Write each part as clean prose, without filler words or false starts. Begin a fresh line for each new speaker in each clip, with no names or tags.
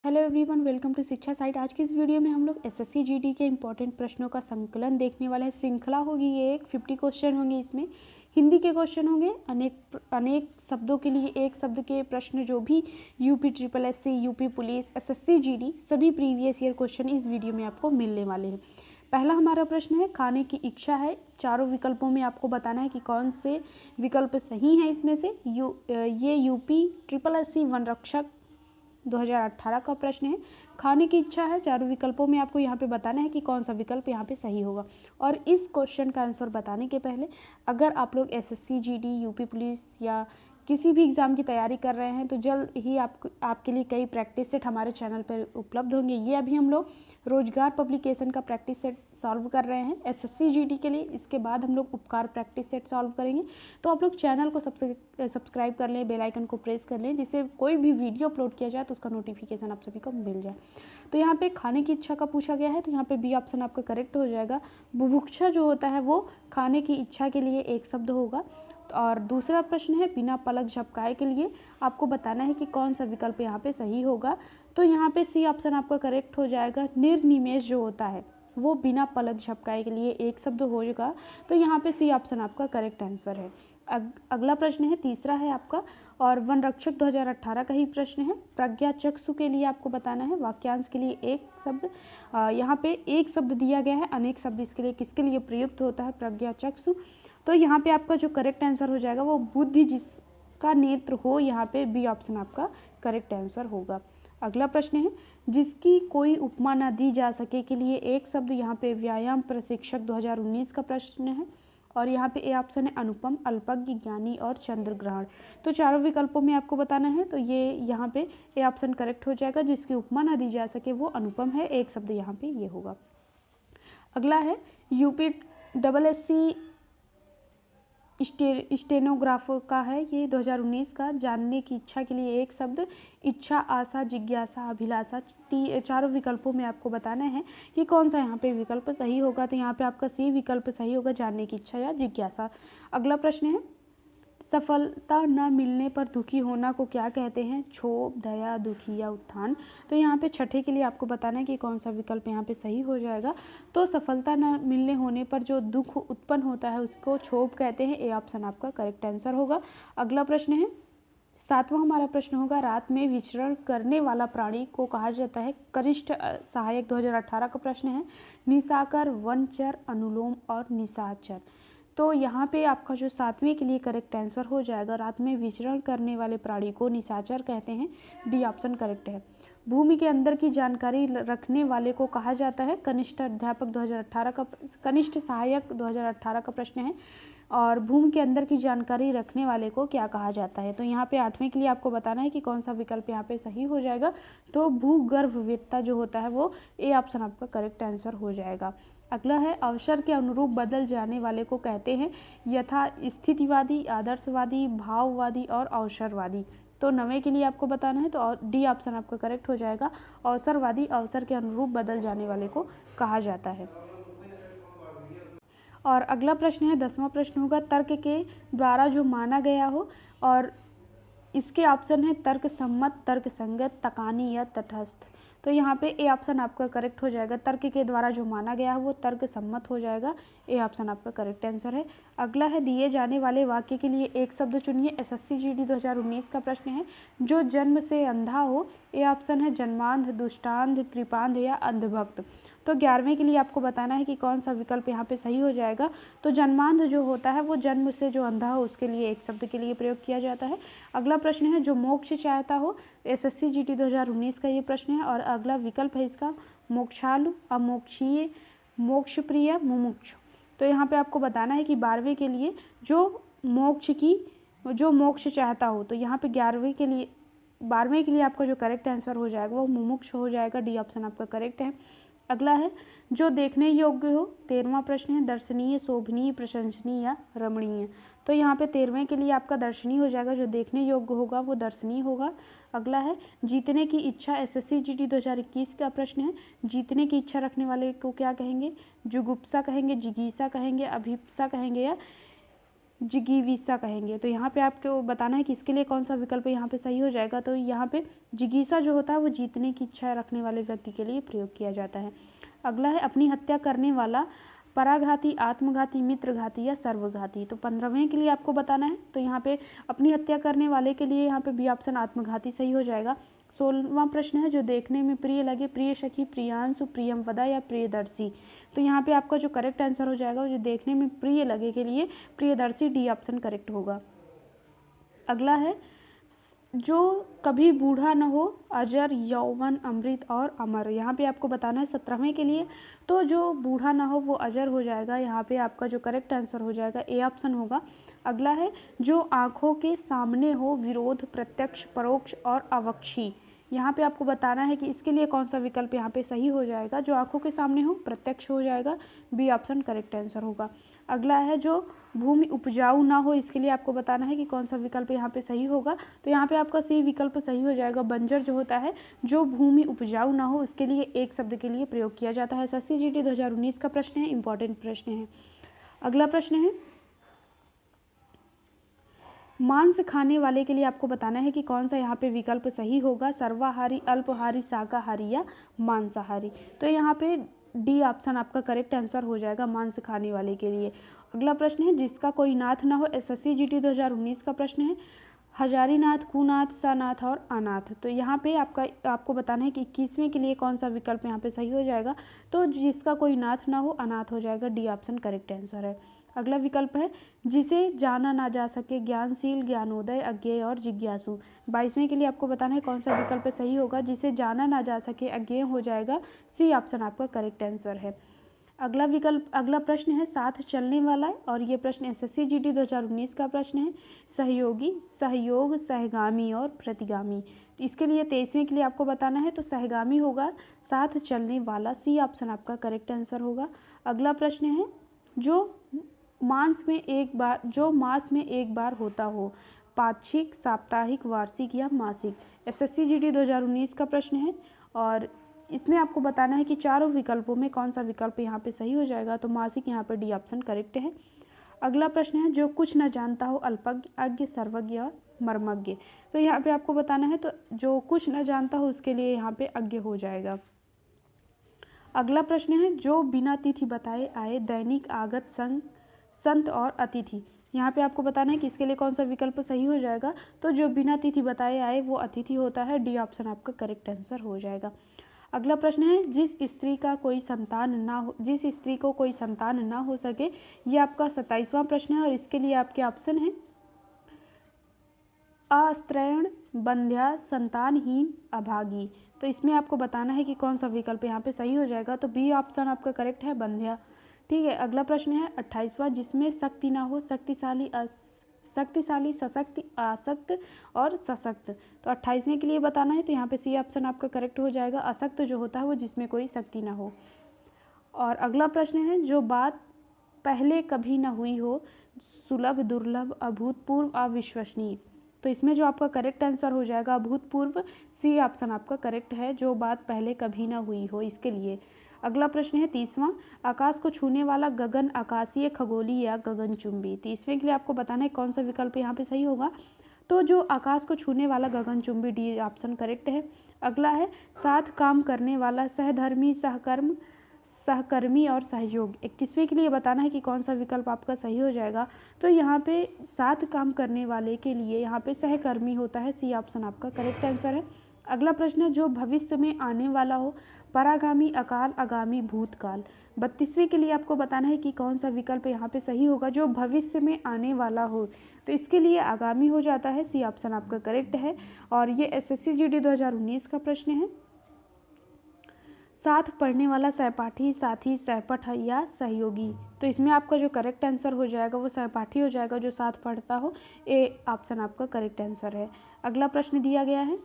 Hello everyone, welcome to शिक्षा site. आज की इस वीडियो में हम लोग एसएससी जीडी के इंपॉर्टेंट प्रश्नों का संकलन देखने वाले हैं। श्रृंखला होगी ये, एक 50 क्वेश्चन होंगे। इसमें हिंदी के क्वेश्चन होंगे, अनेक शब्दों के लिए एक शब्द के प्रश्न, जो भी UP triple SC, UP police, SSC GD सभी प्रीवियस ईयर क्वेश्चन इस वीडियो में आपको मिलने वाले हैं। पहला हमारा प्रश्न है, खाने की इच्छा है। चारों विकल्पों में आपको बताना है कि कौन से विकल्प सही हैं। इसमें से ये यूपी ट्रिपल एससी वन रक्षक 2018 का प्रश्न है। खाने की इच्छा है, चारों विकल्पों में आपको यहाँ पे बताना है कि कौन सा विकल्प यहाँ पे सही होगा। और इस क्वेश्चन का आंसर बताने के पहले, अगर आप लोग एसएससी जीडी, यूपी पुलिस या किसी भी एग्ज़ाम की तैयारी कर रहे हैं तो जल्द ही आपके लिए कई प्रैक्टिस सेट हमारे चैनल पर उपलब्ध होंगे। ये अभी हम लोग रोजगार पब्लिकेशन का प्रैक्टिस सेट सॉल्व कर रहे हैं एसएससी जीडी के लिए। इसके बाद हम लोग उपकार प्रैक्टिस सेट सॉल्व करेंगे। तो आप लोग चैनल को सब्सक्राइब कर लें, बेल आइकन को प्रेस कर लें, जिससे कोई भी वीडियो अपलोड किया जाए तो उसका नोटिफिकेशन आप सभी को मिल जाए। तो यहाँ पे खाने की इच्छा का पूछा गया है, तो यहाँ पे बी ऑप्शन आपका करेक्ट हो जाएगा। बुभुक्षा जो होता है वो खाने की इच्छा के लिए एक शब्द होगा। और दूसरा प्रश्न है, बिना पलक झपकाए के लिए आपको बताना है कि कौन सा विकल्प यहाँ पे सही होगा। तो यहाँ पे सी ऑप्शन आपका करेक्ट हो जाएगा। निर्निमेष जो होता है वो बिना पलक झपकाए के लिए एक शब्द होगा। तो यहाँ पे सी ऑप्शन आपका करेक्ट आंसर है। अगला प्रश्न है, तीसरा है आपका, और वन रक्षक 2018 का ही प्रश्न है। प्रज्ञा चक्षु के लिए आपको बताना है, वाक्यांश के लिए एक शब्द। यहाँ पे एक शब्द दिया गया है, अनेक शब्द इसके लिए किसके लिए प्रयुक्त होता है, प्रज्ञा चक्षु। तो यहाँ पे आपका जो करेक्ट आंसर हो जाएगा वो बुद्धि जिसका नेत्र हो, यहाँ पे बी ऑप्शन आपका करेक्ट आंसर होगा। अगला प्रश्न है, जिसकी कोई उपमा न दी जा सके के लिए एक शब्द। यहाँ पे व्यायाम प्रशिक्षक 2019 का प्रश्न है। और यहाँ पे ए ऑप्शन है, अनुपम, अल्पज्ञ, ज्ञानी और चंद्र ग्रहण। तो चारों विकल्पों में आपको बताना है, तो ये यहाँ पे ए ऑप्शन करेक्ट हो जाएगा। जिसकी उपमा न दी जा सके वो अनुपम है, एक शब्द यहाँ पे ये होगा। अगला है, यूपी डबल एससी स्टेनोग्राफर का है ये 2019 का। जानने की इच्छा के लिए एक शब्द। इच्छा, आशा, जिज्ञासा, अभिलाषा, चारों विकल्पों में आपको बताना है कि कौन सा यहाँ पे विकल्प सही होगा। तो यहाँ पे आपका सी विकल्प सही होगा, जानने की इच्छा या जिज्ञासा। अगला प्रश्न है, सफलता न मिलने पर दुखी होना को क्या कहते हैं, क्षोभ, दया, दुखी या उत्थान। तो यहाँ पे छठे के लिए आपको बताना है कि कौन सा विकल्प यहाँ पे सही हो जाएगा। तो सफलता न मिलने होने पर जो दुख उत्पन्न होता है उसको क्षोभ कहते हैं, ए ऑप्शन आपका करेक्ट आंसर होगा। अगला प्रश्न है, सातवां हमारा प्रश्न होगा, रात में विचरण करने वाला प्राणी को कहा जाता है। कनिष्ठ सहायक 2018 का प्रश्न है। निशाकर, वनचर, अनुलोम और निशाचर। तो यहाँ पे आपका जो सातवें के लिए करेक्ट आंसर हो जाएगा, रात में विचरण करने वाले प्राणी को निशाचर कहते हैं, डी ऑप्शन करेक्ट है। भूमि के अंदर की जानकारी रखने वाले को कहा जाता है। कनिष्ठ अध्यापक 2018 का, कनिष्ठ सहायक 2018 का प्रश्न है। और भूमि के अंदर की जानकारी रखने वाले को क्या कहा जाता है। तो यहाँ पे आठवें के लिए आपको बताना है कि कौन सा विकल्प यहाँ पे सही हो जाएगा। तो भूगर्भवेत्ता जो होता है वो ए ऑप्शन आपका करेक्ट आंसर हो जाएगा। अगला है, अवसर के अनुरूप बदल जाने वाले को कहते हैं यथा स्थितिवादी, आदर्शवादी, भाववादी और अवसरवादी। तो नवे के लिए आपको बताना है, तो डी ऑप्शन आपका करेक्ट हो जाएगा। अवसरवादी अवसर के अनुरूप बदल जाने वाले को कहा जाता है। और अगला प्रश्न है, 10वां प्रश्न होगा, तर्क के द्वारा जो माना गया हो। और इसके ऑप्शन है तर्क सम्मत, तर्क संगत, तकानी या तटस्थ। तो यहाँ पे ए ऑप्शन आपका करेक्ट हो जाएगा। तर्क के द्वारा जो माना गया है वो तर्क सम्मत हो जाएगा, ए ऑप्शन आपका करेक्ट आंसर है। अगला है, दिए जाने वाले वाक्य के लिए एक शब्द चुनिए। एसएससी जीडी 2019 का प्रश्न है। जो जन्म से अंधा हो, ए ऑप्शन है जन्मांध, दुष्टांध, कृपांध या अंधभक्त। तो 11वें के लिए आपको बताना है कि कौन सा विकल्प यहाँ पे सही हो जाएगा। तो जन्मांध जो होता है वो जन्म से जो अंधा हो उसके लिए एक शब्द के लिए प्रयोग किया जाता है। अगला प्रश्न है, जो मोक्ष चाहता हो, एसएससी जीडी 2019 का ये प्रश्न है। और अगला विकल्प है इसका मोक्षालु, अमोक्षीय, मोक्षप्रिय, मुमुक्षु। तो यहाँ पे आपको बताना है कि 12वें के लिए जो मोक्ष चाहता हो, तो यहाँ पे 12वें के लिए आपका जो करेक्ट आंसर हो जाएगा वो मुमुक्ष हो जाएगा, डी ऑप्शन आपका करेक्ट है। अगला है, जो देखने योग्य हो, 13वां प्रश्न है। दर्शनीय, शोभनीय, प्रशंसनीय या रमणीय। तो यहाँ पे 13वें के लिए आपका दर्शनीय हो जाएगा। जो देखने योग्य होगा वो दर्शनीय होगा। अगला है, जीतने की इच्छा, एसएससी जीडी 2021 का प्रश्न है। जीतने की इच्छा रखने वाले को क्या कहेंगे, जुगुप्सा कहेंगे, जिगीसा कहेंगे, अभिप्सा कहेंगे या जिगीविसा कहेंगे। तो यहाँ पे आपको बताना है कि इसके लिए कौन सा विकल्प यहाँ पे सही हो जाएगा। तो यहाँ पे जिगीसा जो होता है वो जीतने की इच्छा रखने वाले व्यक्ति के लिए प्रयोग किया जाता है। अगला है अपनी हत्या करने वाला, पराघाती, आत्मघाती, मित्रघाती या सर्वघाती। तो 15वें के लिए आपको बताना है। तो यहाँ पे अपनी हत्या करने वाले के लिए यहाँ पे बी ऑप्शन आत्मघाती सही हो जाएगा। 16वां प्रश्न है जो देखने में प्रिय लगे, प्रिय सखी, प्रियांशु, प्रियंवदा या प्रियदर्शी। तो यहाँ पे आपका जो करेक्ट आंसर हो जाएगा जो देखने में प्रिय लगे के लिए प्रियदर्शी, डी ऑप्शन करेक्ट होगा। अगला है जो कभी बूढ़ा न हो, अजर, यौवन, अमृत और अमर। यहाँ पे आपको बताना है 17वें के लिए। तो जो बूढ़ा ना हो वो अजर हो जाएगा। यहाँ पे आपका जो करेक्ट आंसर हो जाएगा ए ऑप्शन होगा। अगला है जो आँखों के सामने हो, विरोध, प्रत्यक्ष, परोक्ष और अवक्षी। यहाँ पे आपको बताना है कि इसके लिए कौन सा विकल्प यहाँ पे सही हो जाएगा। जो आँखों के सामने हो, प्रत्यक्ष हो जाएगा, बी ऑप्शन करेक्ट आंसर होगा। अगला है जो भूमि उपजाऊ ना हो, इसके लिए आपको बताना है कि कौन सा विकल्प यहाँ पे सही होगा। तो यहाँ पे आपका सी विकल्प सही हो जाएगा। बंजर जो होता है, जो भूमि उपजाऊ ना हो, उसके लिए एक शब्द के लिए प्रयोग किया जाता है। एसएससी जीडी 2019 का प्रश्न है, इंपॉर्टेंट प्रश्न है। अगला प्रश्न है मांस खाने वाले के लिए आपको बताना है कि कौन सा यहाँ पे विकल्प सही होगा। सर्वाहारी, अल्पाहारी, शाकाहारी या मांसाहारी। तो यहाँ पे डी ऑप्शन आपका करेक्ट आंसर हो जाएगा मांस खाने वाले के लिए। अगला प्रश्न है जिसका कोई नाथ ना हो, एसएससी जीडी 2019 का प्रश्न है। हजारीनाथ, कुनाथ, सानाथ और अनाथ। तो यहाँ पे आपको बताना है कि 21वें के लिए कौन सा विकल्प यहाँ पे सही हो जाएगा। तो जिसका कोई नाथ ना हो, अनाथ हो जाएगा, डी ऑप्शन करेक्ट आंसर है। अगला विकल्प है जिसे जाना ना जा सके, ज्ञानशील, ज्ञानोदय, अज्ञेय और जिज्ञासु। 22वें के लिए आपको बताना है कौन सा विकल्प सही होगा। जिसे जाना ना जा सके, अज्ञेय हो जाएगा, सी ऑप्शन आपका करेक्ट आंसर है। अगला प्रश्न है साथ चलने वाला, और ये प्रश्न एसएससी जीडी 2019 का प्रश्न है। सहयोगी, सहयोग, सहगामी और प्रतिगामी। इसके लिए 23वें के लिए आपको बताना है। तो सहगामी होगा, साथ चलने वाला, सी ऑप्शन आपका करेक्ट आंसर होगा। अगला प्रश्न है जो मास में एक बार होता हो, पाक्षिक, साप्ताहिक, वार्षिक या मासिक। एसएससी जीडी 2019 का प्रश्न है, और इसमें आपको बताना है कि चारों विकल्पों में कौन सा विकल्प यहाँ पे सही हो जाएगा। तो मासिक यहाँ पे डी ऑप्शन करेक्ट है। अगला प्रश्न है जो कुछ न जानता हो, अल्पज्ञ, अज्ञ, सर्वज्ञ और मर्मज्ञ। तो यहाँ पे आपको बताना है, तो जो कुछ न जानता हो उसके लिए यहाँ पे अज्ञ हो जाएगा। अगला प्रश्न है जो बिना तिथि बताए आए, दैनिक, आगत, संत और अतिथि। यहाँ पे आपको बताना है कि इसके लिए कौन सा विकल्प सही हो जाएगा। तो जो बिना तिथि बताए आए वो अतिथि होता है, डी ऑप्शन आपका करेक्ट आंसर हो जाएगा। अगला प्रश्न है जिस स्त्री को कोई संतान ना हो सके, ये आपका 27वां प्रश्न है, और इसके लिए आपके ऑप्शन है अस्त्रैण, बंध्या, संतानहीन, अभागी। तो इसमें आपको बताना है कि कौन सा विकल्प यहाँ पे सही हो जाएगा। तो बी ऑप्शन आपका करेक्ट है, बंध्या। ठीक है। अगला प्रश्न है 28वां जिसमें शक्ति ना हो, शक्तिशाली, सशक्त, आसक्त और सशक्त। तो 28वें के लिए बताना है। तो यहाँ पे सी ऑप्शन आपका करेक्ट हो जाएगा। असक्त जो होता है वो जिसमें कोई शक्ति ना हो। और अगला प्रश्न है जो बात पहले कभी ना हुई हो, सुलभ, दुर्लभ, अभूतपूर्व, अविश्वसनीय। तो इसमें जो आपका करेक्ट आंसर हो जाएगा अभूतपूर्व, सी ऑप्शन आपका करेक्ट है, जो बात पहले कभी ना हुई हो इसके लिए। अगला प्रश्न है 30वां आकाश को छूने वाला, गगन, आकाशीय, खगोलीय या गगनचुंबी। 30वें के लिए आपको बताना है कौन सा विकल्प यहाँ पे सही होगा। तो जो आकाश को छूने वाला, गगनचुंबी, डी ऑप्शन करेक्ट है। अगला है साथ काम करने वाला, सहधर्मी, सहकर्मी और सहयोग। 21वें के लिए बताना है कि कौन सा विकल्प आपका सही हो जाएगा। तो यहाँ पे साथ काम करने वाले के लिए यहाँ पे सहकर्मी होता है, सी ऑप्शन आपका करेक्ट आंसर है। अगला प्रश्न है जो भविष्य में आने वाला हो, परागामी, अकाल, आगामी, भूतकाल। 32वें के लिए आपको बताना है कि कौन सा विकल्प यहाँ पे सही होगा। जो भविष्य में आने वाला हो, तो इसके लिए आगामी हो जाता है, सी ऑप्शन आपका करेक्ट है। और ये एसएससी जीडी 2019 का प्रश्न है। साथ पढ़ने वाला, सहपाठी, साथी, सहपठ या सहयोगी। तो इसमें आपका जो करेक्ट आंसर हो जाएगा वो सहपाठी हो जाएगा, जो साथ पढ़ता हो, ए ऑप्शन आपका करेक्ट आंसर है। अगला प्रश्न दिया गया है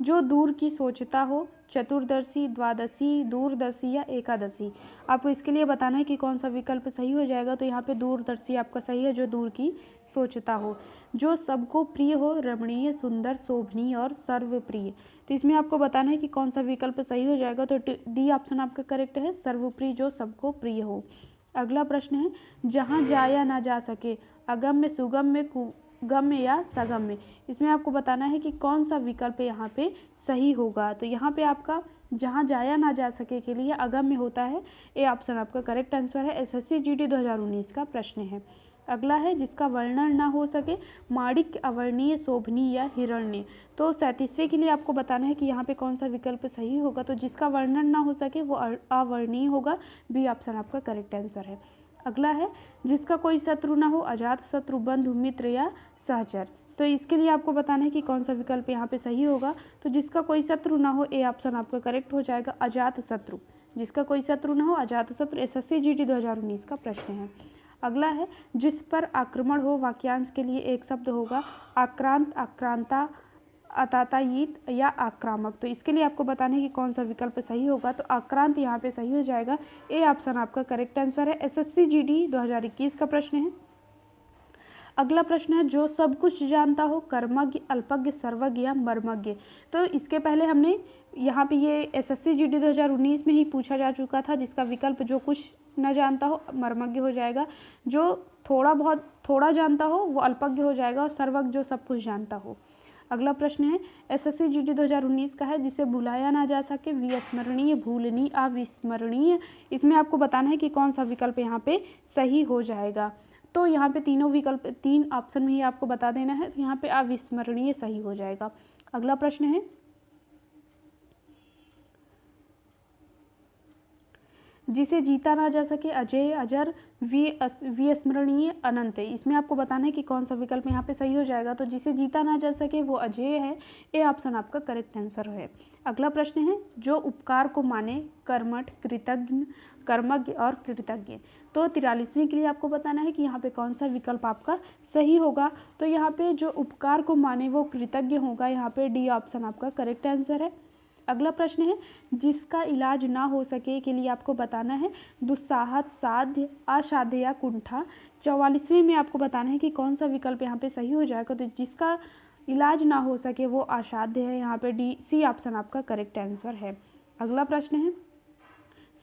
जो दूर की सोचता हो, चतुर्दर्शी, द्वादशी, दूरदर्शी या एकादशी। आपको इसके लिए बताना है कि कौन सा विकल्प सही हो जाएगा। तो यहाँ पे दूरदर्शी आपका सही है, जो दूर की सोचता हो। जो सबको प्रिय हो, रमणीय, सुंदर, शोभनीय और सर्वप्रिय। तो इसमें आपको बताना है कि कौन सा विकल्प सही हो जाएगा। तो डी ऑप्शन आपका करेक्ट है, सर्वप्रिय, जो सबको प्रिय हो। अगला प्रश्न है जहाँ जाया ना जा सके, अगम्य, सुगम्य, कुगम्य या सगम्य। इसमें आपको बताना है कि कौन सा विकल्प यहाँ पे सही होगा। तो यहाँ पे आपका जहाँ जाया ना जा सके के लिए अगम्य होता है, ए ऑप्शन आपका करेक्ट आंसर है। एसएससी जीडी 2019 का प्रश्न है। अगला है जिसका वर्णन ना हो सके, माणिक्य, अवर्णीय, शोभनीय या हिरण्य। तो 37वें के लिए आपको बताना है कि यहाँ पे कौन सा विकल्प सही होगा। तो जिसका वर्णन ना हो सके वो अवर्णीय होगा, बी ऑप्शन आपका करेक्ट आंसर है। अगला है जिसका कोई शत्रु ना हो, अजात शत्रु, बंधु, मित्र या सहचर। तो इसके लिए आपको बताना है कि कौन सा विकल्प यहाँ पे सही होगा। तो जिसका कोई शत्रु ना हो, ए ऑप्शन आपका करेक्ट हो जाएगा, अजात शत्रु। जिसका कोई शत्रु ना हो, अजात शत्रु, एसएससी जीडी 2019 का प्रश्न है। अगला है जिस पर आक्रमण हो, वाक्यांश के लिए एक शब्द होगा, आक्रांत, आक्रांता, आतातायित या आक्रामक। तो इसके लिए आपको बताना है कि कौन सा विकल्प सही होगा। तो आक्रांत यहाँ पे सही हो जाएगा, ए ऑप्शन आपका करेक्ट आंसर है। एसएससी जीडी 2021 का प्रश्न है। अगला प्रश्न है जो सब कुछ जानता हो, कर्मज्ञ, अल्पज्ञ, सर्वज्ञ या मर्मज्ञ। तो इसके पहले हमने यहाँ पे ये एसएससी जीडी 2019 में ही पूछा जा चुका था, जिसका विकल्प जो कुछ न जानता हो मर्मज्ञ हो जाएगा, जो थोड़ा जानता हो वो अल्पज्ञ हो जाएगा, और सर्वज्ञ जो सब कुछ जानता हो। अगला प्रश्न है एसएससी जीडी 2019 का है जिसे भुलाया ना जा सके, विस्मरणीय, भूलनीय, अविस्मरणीय। इसमें आपको बताना है कि कौन सा विकल्प यहाँ पे सही हो जाएगा। तो यहाँ पे तीनों विकल्प, तीन ऑप्शन में ही आपको बता देना है। तो यहाँ पे अविस्मरणीय सही हो जाएगा। अगला प्रश्न है जिसे जीता ना जा सके, अजय, अजर, विस्मरणीय, अनंत। इसमें आपको बताना है कि कौन सा विकल्प यहाँ पे सही हो जाएगा। तो जिसे जीता ना जा सके वो अजय है, ए ऑप्शन आपका करेक्ट आंसर है। अगला प्रश्न है जो उपकार को माने, कर्मठ, कृतज्ञ, कर्मज्ञ और कृतज्ञ। तो 43वीं के लिए आपको बताना है कि यहाँ पे कौन सा विकल्प आपका सही होगा। तो यहाँ पे जो उपकार को माने वो कृतज्ञ होगा, यहाँ पे डी ऑप्शन आपका करेक्ट आंसर है। अगला प्रश्न है जिसका इलाज ना हो सके के लिए आपको बताना है दुस्साहस, साध्य, असाध्य या कुंठा। 44वें में आपको बताना है कि कौन सा विकल्प यहाँ पे सही हो जाएगा। तो जिसका इलाज ना हो सके वो असाध्य है, यहाँ पे डी, सी ऑप्शन आपका करेक्ट आंसर है। अगला प्रश्न है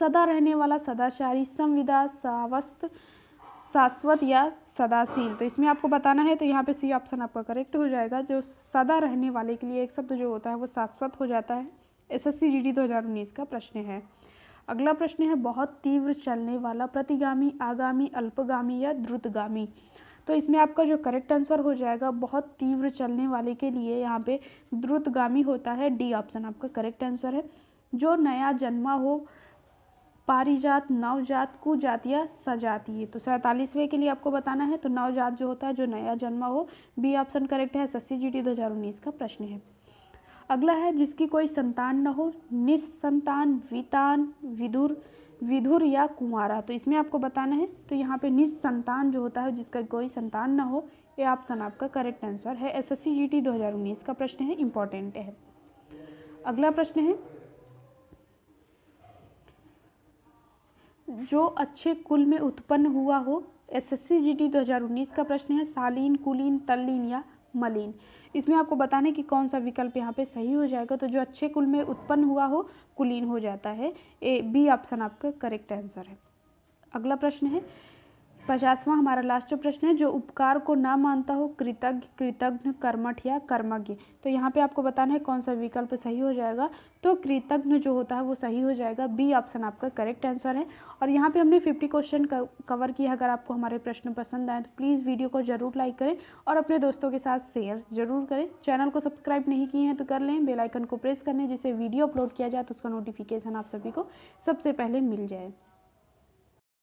सदा रहने वाला, सदाचारी, संविदा, सावस्त, शाश्वत या सदाशील। तो इसमें आपको बताना है, तो यहाँ पे सी ऑप्शन आपका करेक्ट हो जाएगा। जो सदा रहने वाले के लिए एक शब्द जो होता है वो शाश्वत हो जाता है। एसएससी जीडी 2019 का प्रश्न है। अगला प्रश्न है बहुत तीव्र चलने वाला, प्रतिगामी, आगामी, अल्पगामी या द्रुतगामी। तो इसमें आपका जो करेक्ट आंसर हो जाएगा बहुत तीव्र चलने वाले के लिए यहाँ पे द्रुतगामी होता है, डी ऑप्शन आपका करेक्ट आंसर है। जो नया जन्मा हो, पारिजात, नवजात, कुजात या सजातीय। तो 47वें के लिए आपको बताना है, तो नवजात जो होता है जो नया जन्मा हो, बी ऑप्शन करेक्ट है। एसएससी जीडी 2019 का प्रश्न है। अगला है जिसकी कोई संतान न हो, निस्संतान, वितान, विधुर, विधुर या कुंवारा। तो इसमें आपको बताना है, तो यहाँ पे निस्संतान जो होता है जिसका कोई संतान न हो, ये ऑप्शन आपका करेक्ट आंसर है। एसएससी जीडी 2019 का प्रश्न है, इंपॉर्टेंट है। अगला प्रश्न है जो अच्छे कुल में उत्पन्न हुआ हो। एसएससी जीडी 2019 का प्रश्न है शालीन, कुलीन, तल्लीन या मलिन। इसमें आपको बताना है कि कौन सा विकल्प यहाँ पे सही हो जाएगा। तो जो अच्छे कुल में उत्पन्न हुआ हो कुलीन हो जाता है, ए, बी ऑप्शन आपका करेक्ट आंसर है। अगला प्रश्न है 50वां हमारा लास्ट प्रश्न है जो उपकार को ना मानता हो, कृतज्ञ, कृतज्ञ, कर्मठ या कर्मज्ञ। तो यहाँ पे आपको बताना है कौन सा विकल्प सही हो जाएगा। तो कृतज्ञ जो होता है वो सही हो जाएगा, बी ऑप्शन आपका करेक्ट आंसर है। और यहाँ पे हमने 50 क्वेश्चन कवर किया। अगर आपको हमारे प्रश्न पसंद आए तो प्लीज़ वीडियो को जरूर लाइक करें और अपने दोस्तों के साथ शेयर जरूर करें। चैनल को सब्सक्राइब नहीं किए हैं तो कर लें, बेल आइकन को प्रेस करने जिससे वीडियो अपलोड किया जाए तो उसका नोटिफिकेशन आप सभी को सबसे पहले मिल जाए।